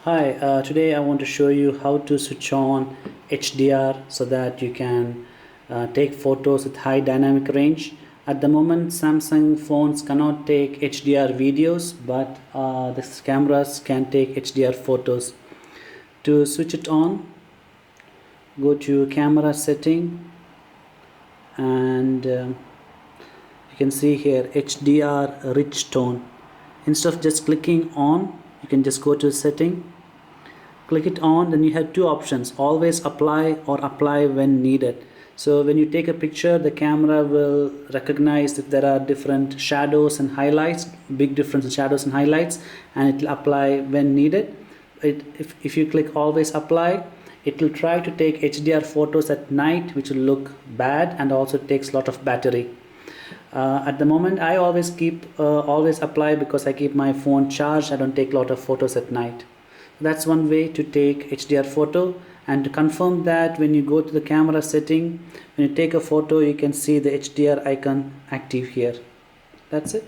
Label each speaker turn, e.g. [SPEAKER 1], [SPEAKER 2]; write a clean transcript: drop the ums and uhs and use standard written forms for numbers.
[SPEAKER 1] Hi, today I want to show you how to switch on HDR so that you can take photos with high dynamic range. At the moment, Samsung phones cannot take HDR videos, but these cameras can take HDR photos. To switch it on, go to camera setting and you can see here HDR rich tone. Instead of just clicking on, you can just go to setting. Click it on, then you have two options: always apply or apply when needed. So when you take a picture, the camera will recognize if there are different shadows and highlights, big difference in shadows and highlights, and it will apply when needed. If you click always apply, it will try to take HDR photos at night, which will look bad and also takes a lot of battery. At the moment, I always keep always apply because I keep my phone charged. I don't take a lot of photos at night. That's one way to take HDR photo. And to confirm that, when you go to the camera setting, when you take a photo, you can see the HDR icon active here. That's it.